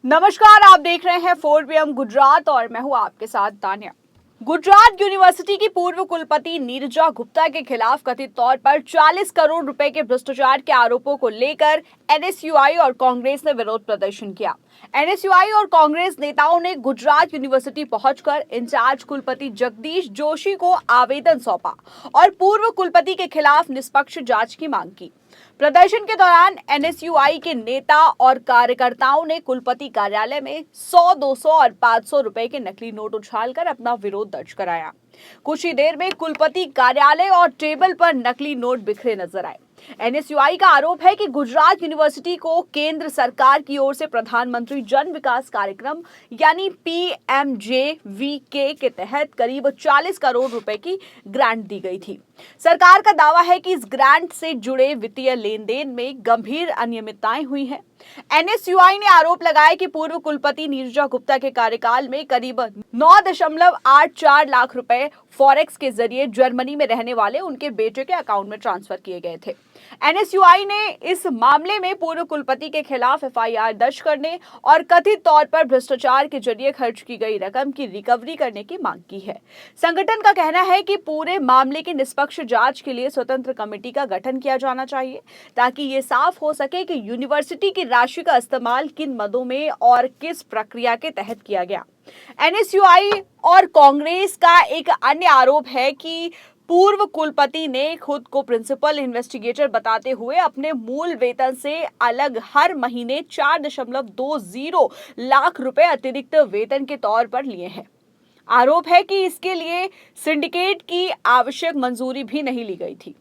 नमस्कार, आप देख रहे हैं 4PM गुजरात और मैं हूं आपके साथ तान्या। गुजरात यूनिवर्सिटी की पूर्व कुलपति नीरजा गुप्ता के खिलाफ कथित तौर पर 40 करोड़ रुपए के भ्रष्टाचार के आरोपों को लेकर एनएसयूआई और कांग्रेस ने विरोध प्रदर्शन किया। एनएसयूआई और कांग्रेस नेताओं ने गुजरात यूनिवर्सिटी पहुंचकर इंचार्ज कुलपति जगदीश जोशी को आवेदन सौंपा और पूर्व कुलपति के खिलाफ निष्पक्ष जांच की मांग की। प्रदर्शन के दौरान एनएसयूआई के नेता और कार्यकर्ताओं ने कुलपति कार्यालय में 100, 200 और 500 रुपए के नकली नोट उछालकर अपना विरोध दर्ज कराया। कुछ ही देर में कुलपति कार्यालय और टेबल पर नकली नोट बिखरे नजर आए। एनएसयूआई का आरोप है कि गुजरात यूनिवर्सिटी को केंद्र सरकार की ओर से प्रधानमंत्री जन विकास कार्यक्रम यानी पीएमजेवीके के तहत करीब 40 करोड़ रुपए की ग्रांट दी गई थी। सरकार का दावा है कि इस ग्रांट से जुड़े वित्तीय लेन देन में गंभीर अनियमितताएं हुई हैं। एनएसयूआई ने आरोप लगाया कि पूर्व कुलपति नीरजा गुप्ता के कार्यकाल में करीब 9.84 लाख रुपए फॉरेक्स के जरिए जर्मनी में रहने वाले उनके बेटे के अकाउंट में ट्रांसफर किए गए थे। एनएसयूआई ने इस मामले में पूर्व कुलपति के खिलाफ एफआईआर दर्ज करने और कथित तौर पर भ्रष्टाचार के जरिए खर्च की गई रकम की रिकवरी करने की मांग की है। संगठन का कहना है कि पूरे मामले की निष्पक्ष जांच के लिए स्वतंत्र कमेटी का गठन किया जाना चाहिए ताकि ये साफ हो सके कि यूनिवर्सिटी की राशि का इस्तेमाल किन मदों में और किस प्रक्रिया के तहत किया गया। एनएसयूआई और कांग्रेस का एक अन्य आरोप है कि पूर्व कुलपति ने खुद को प्रिंसिपल इन्वेस्टिगेटर बताते हुए अपने मूल वेतन से अलग हर महीने 4.20 लाख रुपए अतिरिक्त वेतन के तौर पर लिए हैं। आरोप है कि इसके लिए सिंडिकेट की आवश्यक मंजूरी भी नहीं ली गई थी।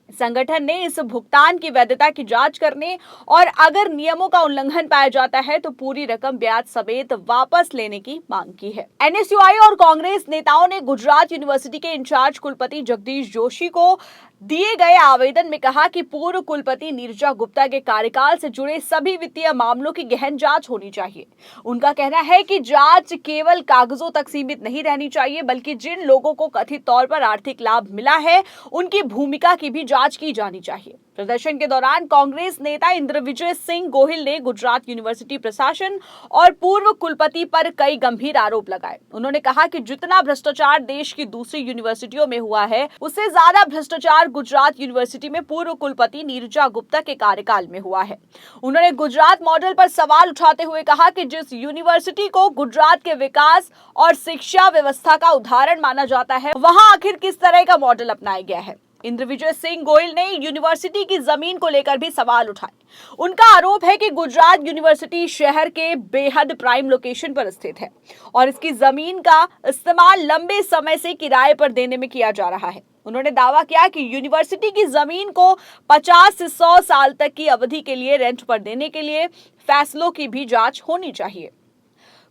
संगठन ने इस भुगतान की वैधता की जांच करने और अगर नियमों का उल्लंघन पाया जाता है तो पूरी रकम ब्याज समेत वापस लेने की मांग की है। एनएसयूआई और कांग्रेस नेताओं ने गुजरात यूनिवर्सिटी के इंचार्ज कुलपति जगदीश जोशी को दिए गए आवेदन में कहा कि पूर्व कुलपति नीरजा गुप्ता के कार्यकाल से जुड़े सभी वित्तीय मामलों की गहन जांच होनी चाहिए। उनका कहना है कि जांच केवल कागजों तक सीमित नहीं रहनी चाहिए बल्कि जिन लोगों को कथित तौर पर आर्थिक लाभ मिला है उनकी भूमिका की भी जांच की जानी चाहिए। प्रदर्शन के दौरान कांग्रेस नेता इंद्रविजय सिंह गोहिल ने गुजरात यूनिवर्सिटी प्रशासन और पूर्व कुलपति पर कई गंभीर आरोप लगाए। उन्होंने कहा कि जितना भ्रष्टाचार देश की दूसरी यूनिवर्सिटियों में हुआ है उससे ज्यादा भ्रष्टाचार गुजरात यूनिवर्सिटी में पूर्व कुलपति नीरजा गुप्ता के कार्यकाल में हुआ है। उन्होंने गुजरात मॉडल पर सवाल उठाते हुए कहा कि जिस यूनिवर्सिटी को गुजरात के विकास और शिक्षा व्यवस्था का उदाहरण माना जाता है वहां आखिर किस तरह का मॉडल अपनाया गया है। इंद्रविजय सिंह गोयल ने यूनिवर्सिटी की जमीन को लेकर भी सवाल उठाए। उनका आरोप है कि गुजरात यूनिवर्सिटी शहर के बेहद प्राइम लोकेशन पर स्थित है और इसकी जमीन का इस्तेमाल लंबे समय से किराए पर देने में किया जा रहा है। उन्होंने दावा किया कि यूनिवर्सिटी की जमीन को 50 से 100 साल तक की अवधि के लिए रेंट पर देने के लिए फैसलों की भी जांच होनी चाहिए।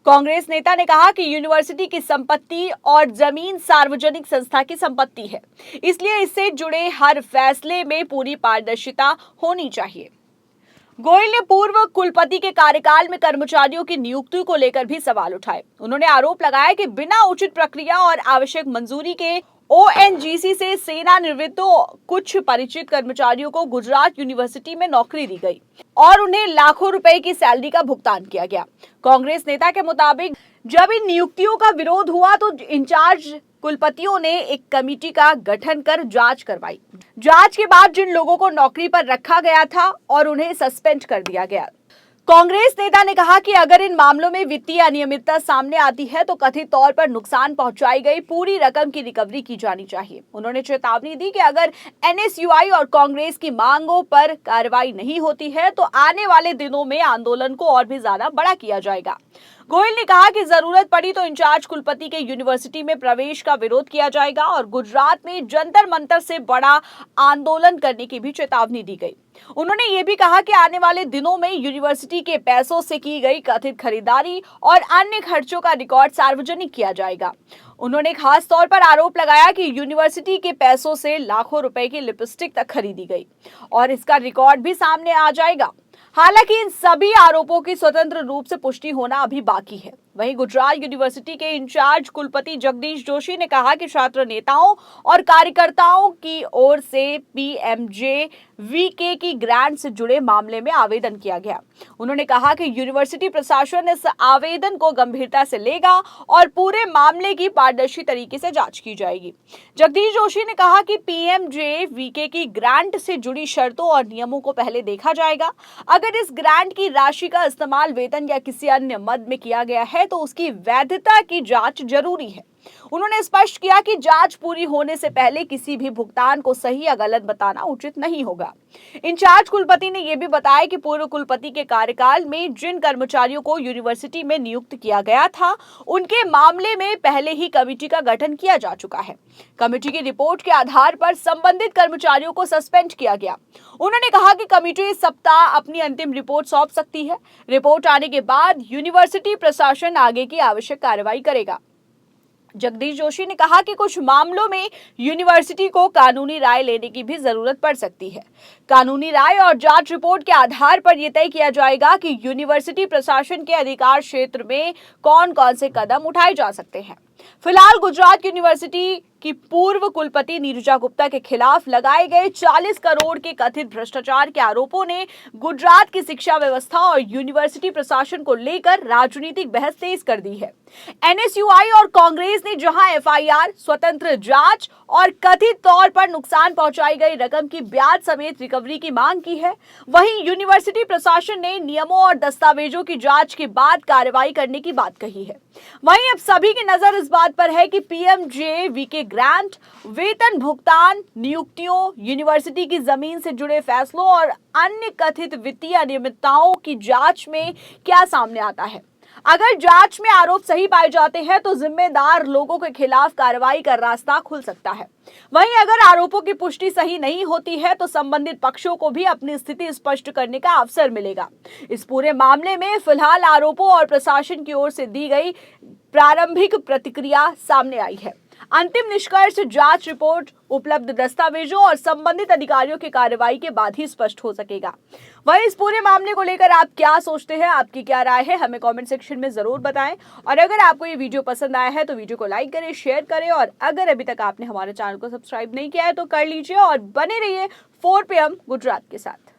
कांग्रेस नेता ने कहा कि यूनिवर्सिटी की संपत्ति और जमीन सार्वजनिक संस्था की संपत्ति है, इसलिए इससे जुड़े हर फैसले में पूरी पारदर्शिता होनी चाहिए। गोयल ने पूर्व कुलपति के कार्यकाल में कर्मचारियों की नियुक्ति को लेकर भी सवाल उठाए। उन्होंने आरोप लगाया कि बिना उचित प्रक्रिया और आवश्यक मंजूरी के ओएनजीसी से सेवानिवृत्त कुछ परिचित कर्मचारियों को गुजरात यूनिवर्सिटी में नौकरी दी गई और उन्हें लाखों रुपए की सैलरी का भुगतान किया गया। कांग्रेस नेता के मुताबिक जब इन नियुक्तियों का विरोध हुआ तो इंचार्ज कुलपतियों ने एक कमेटी का गठन कर जांच करवाई। जांच के बाद जिन लोगों को नौकरी पर रखा गया था और उन्हें सस्पेंड कर दिया गया। कांग्रेस नेता ने कहा कि अगर इन मामलों में वित्तीय अनियमितता सामने आती है तो कथित तौर पर नुकसान पहुंचाई गई पूरी रकम की रिकवरी की जानी चाहिए। उन्होंने चेतावनी दी कि अगर एनएसयूआई और कांग्रेस की मांगों पर कार्रवाई नहीं होती है तो आने वाले दिनों में आंदोलन को और भी ज्यादा बड़ा किया जाएगा। गोयल ने कहा कि जरूरत पड़ी तो इंचार्ज कुलपति के यूनिवर्सिटी में प्रवेश का विरोध किया जाएगा और गुजरात में जंतर मंतर से बड़ा आंदोलन करने की भी चेतावनी दी गई। उन्होंने ये भी कहा कि आने वाले दिनों में यूनिवर्सिटी के पैसों से की गई कथित खरीदारी और अन्य खर्चों का रिकॉर्ड सार्वजनिक किया जाएगा। उन्होंने खास तौर पर आरोप लगाया कि यूनिवर्सिटी के पैसों से लाखों रुपए की लिपस्टिक तक खरीदी गई और इसका रिकॉर्ड भी सामने आ जाएगा। हालांकि इन सभी आरोपों की स्वतंत्र रूप से पुष्टि होना अभी बाकी है। वहीं गुजरात यूनिवर्सिटी के इंचार्ज कुलपति जगदीश जोशी ने कहा कि छात्र नेताओं और कार्यकर्ताओं की ओर से पीएमजे वीके की ग्रांट से जुड़े मामले में आवेदन किया गया। उन्होंने कहा कि यूनिवर्सिटी प्रशासन इस आवेदन को गंभीरता से लेगा और पूरे मामले की पारदर्शी तरीके से जांच की जाएगी। जगदीश जोशी ने कहा कि पीएमजे वीके की ग्रांट से जुड़ी शर्तों और नियमों को पहले देखा जाएगा। अगर इस ग्रांट की राशि का इस्तेमाल वेतन या किसी अन्य मद में किया गया है तो उसकी वैधता की जांच जरूरी है। उन्होंने स्पष्ट किया कि जांच पूरी होने से पहले किसी भी भुगतान को सही या गलत बताना उचित नहीं होगा। इंचार्ज कुलपति ने यह भी बताया कि पूर्व कुलपति के कार्यकाल में जिन कर्मचारियों को यूनिवर्सिटी में नियुक्त किया गया था, उनके मामले में पहले ही कमेटी का गठन किया जा चुका है। कमेटी की रिपोर्ट के आधार पर संबंधित कर्मचारियों को सस्पेंड किया गया। उन्होंने कहा कि कमेटी इस सप्ताह अपनी अंतिम रिपोर्ट सौंप सकती है। रिपोर्ट आने के बाद यूनिवर्सिटी प्रशासन आगे की आवश्यक कार्रवाई करेगा। जगदीश जोशी ने कहा कि कुछ मामलों में यूनिवर्सिटी को कानूनी राय लेने की भी जरूरत पड़ सकती है। कानूनी राय और जांच रिपोर्ट के आधार पर यह तय किया जाएगा कि यूनिवर्सिटी प्रशासन के अधिकार क्षेत्र में कौन कौन से कदम उठाए जा सकते हैं। फिलहाल गुजरात यूनिवर्सिटी की पूर्व कुलपति नीरजा गुप्ता के खिलाफ लगाए गए 40 करोड़ के कथित भ्रष्टाचार के आरोपों ने गुजरात की शिक्षा व्यवस्था और यूनिवर्सिटी प्रशासन को लेकर राजनीतिक बहस तेज कर दी है। एनएसयूआई और कांग्रेस ने जहां एफआईआर, स्वतंत्र जांच और कथित तौर पर नुकसान पहुंचाई गई रकम की ब्याज समेत रिकवरी की मांग की है, वहीं यूनिवर्सिटी प्रशासन ने नियमों और दस्तावेजों की जांच के बाद कार्रवाई करने की बात कही है। वहीं अब सभी की नजर इस बात पर है कि पीएमजे-वीके ग्रांट, वेतन भुगतान, नियुक्तियों, यूनिवर्सिटी की जमीन से जुड़े फैसलों और अन्य कथित वित्तीय अनियमितताओं की जांच में क्या सामने आता है। अगर जांच में आरोप सही पाए जाते हैं तो जिम्मेदार लोगों के खिलाफ कार्रवाई का रास्ता खुल सकता है। वहीं अगर आरोपों की पुष्टि सही नहीं होती है तो संबंधित पक्षों को भी अपनी स्थिति स्पष्ट करने का अवसर मिलेगा। इस पूरे मामले में फिलहाल आरोपों और प्रशासन की ओर से दी गई प्रारंभिक प्रतिक्रिया सामने आई है। अंतिम निष्कर्ष जांच रिपोर्ट, उपलब्ध दस्तावेजों और संबंधित अधिकारियों की कार्रवाई के बाद ही स्पष्ट हो सकेगा। वहीं इस पूरे मामले को लेकर आप क्या सोचते हैं, आपकी क्या राय है, हमें कमेंट सेक्शन में जरूर बताएं। और अगर आपको ये वीडियो पसंद आया है तो वीडियो को लाइक करें, शेयर करें और अगर अभी तक आपने हमारे चैनल को सब्सक्राइब नहीं किया है तो कर लीजिए और बने रहिए 4 PM गुजरात के साथ।